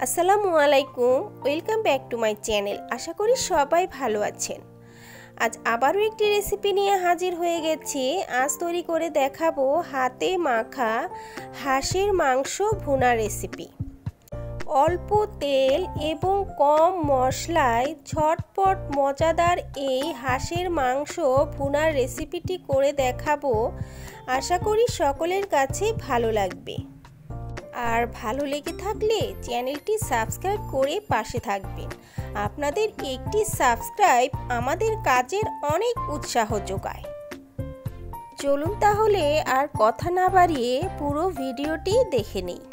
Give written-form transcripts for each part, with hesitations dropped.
আসসালামু আলাইকুম, welcome back to my channel. আশা করি সবাই ভালো আছেন। আজ আবারও একটি রেসিপি নিয়ে হাজির হয়ে গেছি। আজ তৈরি করে দেখাবো হাতে মাখা হাঁসের মাংস ভুনা রেসিপি। অল্প তেল এবং কম মশলায় ঝটপট মজাদার এই হাঁসের মাংস ভুনার রেসিপিটি করে দেখাবো। আশা করি সকলের কাছে ভালো লাগবে। আর ভালো লেগে থাকলে চ্যানেলটি সাবস্ক্রাইব করে পাশে থাকবেন। আপনাদের একটি সাবস্ক্রাইব আমাদের কাজের অনেক উৎসাহ যোগায়। চলুন তাহলে আর কথা না বাড়িয়ে পুরো ভিডিওটি দেখে নিই।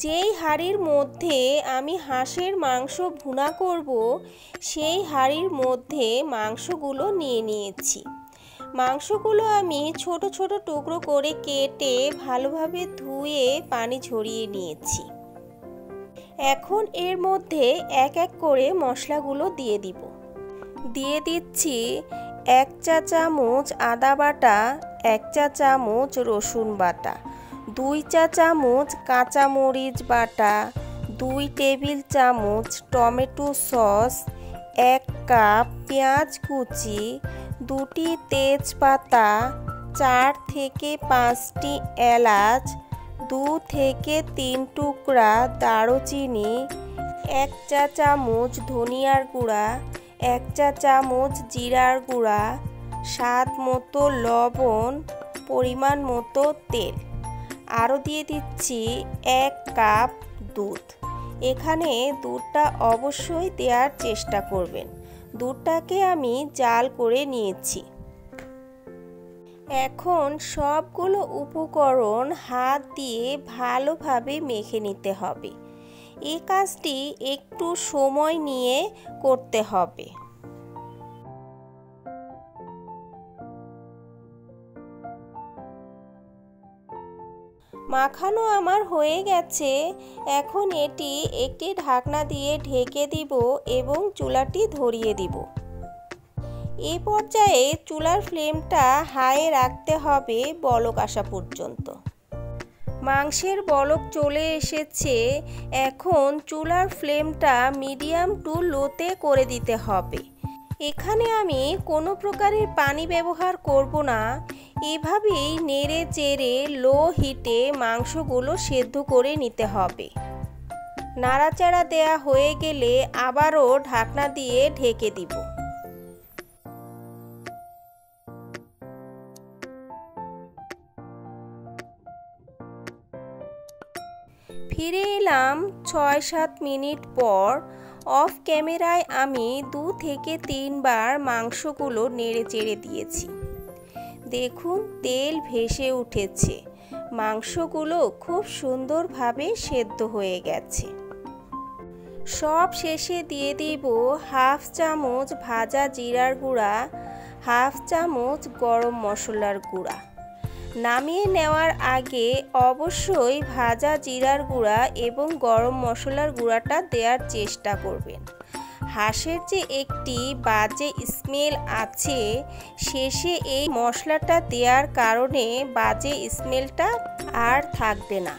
যেই হাঁড়ির মধ্যে আমি হাঁসের মাংস ভুনা করব, সেই হাঁড়ির মধ্যে মাংসগুলো নিয়ে নিয়েছি। মাংসগুলো আমি ছোট ছোট টুকরো করে কেটে ভালোভাবে ধুয়ে পানি ঝরিয়ে নিয়েছি। এখন এর মধ্যে এক এক করে মশলাগুলো দিয়ে দিব। দিয়ে দিচ্ছি 1 চা চামচ আদা বাটা, 1 চা চামচ রসুন বাটা, 2 চা চামচ কাঁচামরিচ বাটা, 2 টেবিল চামচ টমেটো সস, 1 কাপ পেঁয়াজ কুচি, 2টি তেজপাতা, 4 থেকে 5টি এলাচ, 2 থেকে 3 টুকরা দারুচিনি, 1 চা চামচ ধনিয়ার গুঁড়া, 1 চা চামচ জিরার গুঁড়া, স্বাদ মতো লবণ, পরিমাণ মতো তেল। আরও দিয়ে দিচ্ছি 1 কাপ দুধ। এখানে দুধটা অবশ্যই দেওয়ার চেষ্টা করবেন। দুধটাকে আমি জাল করে নিয়েছি। এখন সবগুলো উপকরণ হাত দিয়ে ভালোভাবে মেখে নিতে হবে। এই কাজটি একটু সময় নিয়ে করতে হবে। মাখানো আমার হয়ে গেছে। এখন এটি একটি ঢাকনা দিয়ে ঢেকে দিব এবং চুলাটি ধরিয়ে দিব। এই পর্যায়ে চুলার ফ্লেমটা হাইয়ে রাখতে হবে বলক আসা পর্যন্ত। মাংসের বলক চলে এসেছে। এখন চুলার ফ্লেমটা মিডিয়াম টু লোতে করে দিতে হবে। এখানে আমি কোনো প্রকারের পানি ব্যবহার করব না। এভাবেই নেড়ে চেড়ে লো হিটে মাংসগুলো সেদ্ধ করে নিতে হবে। নাড়াচাড়া দেয়া হয়ে গেলে আবারও ঢাকনা দিয়ে ঢেকে দিব। ফিরে এলাম 6-7 মিনিট পর। অফ ক্যামেরায় আমি 2 থেকে 3 বার মাংসগুলো নেড়ে চেড়ে দিয়েছি। দেখুন তেল ভেসে উঠেছে। মাংসগুলো খুব সুন্দরভাবে সেদ্ধ হয়ে গেছে। সব শেষে দিয়ে দিব হাফ চামচ ভাজা জিরার গুঁড়া, হাফ চামচ গরম মশলার গুঁড়া। নামিয়ে নেওয়ার আগে অবশ্যই ভাজা জিরার গুঁড়া এবং গরম মশলার গুঁড়াটা দেওয়ার চেষ্টা করবেন। হাঁসের যে একটি বাজে স্মেল আছে, শেষে এই মশলাটা দেওয়ার কারণে বাজে স্মেলটা আর থাকবে না।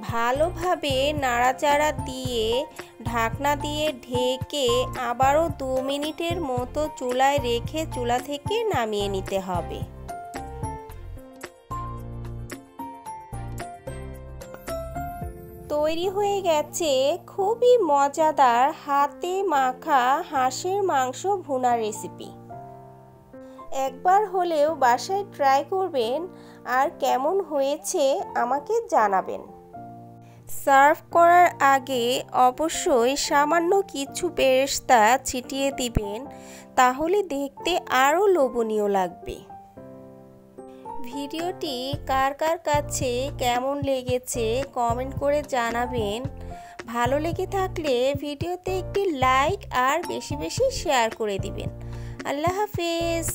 ভালোভাবে নাড়াচাড়া দিয়ে ঢাকনা দিয়ে ঢেকে আবারও 2 মিনিটের মতো চুলায় রেখে চুলা থেকে নামিয়ে নিতে হবে। তৈরি হয়ে গেছে খুবই মজাদার হাতে মাখা হাঁসের মাংস ভুনা রেসিপি। একবার হলেও বাসায় ট্রাই করবেন আর কেমন হয়েছে আমাকে জানাবেন। সার্ভ করার আগে অবশ্যই সামান্য কিছু বেরেস্তা ছিটিয়ে দিবেন, তাহলে দেখতে আরও লোভনীয় লাগবে। ভিডিওটি কার কার কাছে কেমন লেগেছে কমেন্ট করে জানাবেন। ভালো লেগে থাকলে ভিডিওতে একটি লাইক আর বেশি বেশি শেয়ার করে দিবেন। আল্লাহ হাফেজ।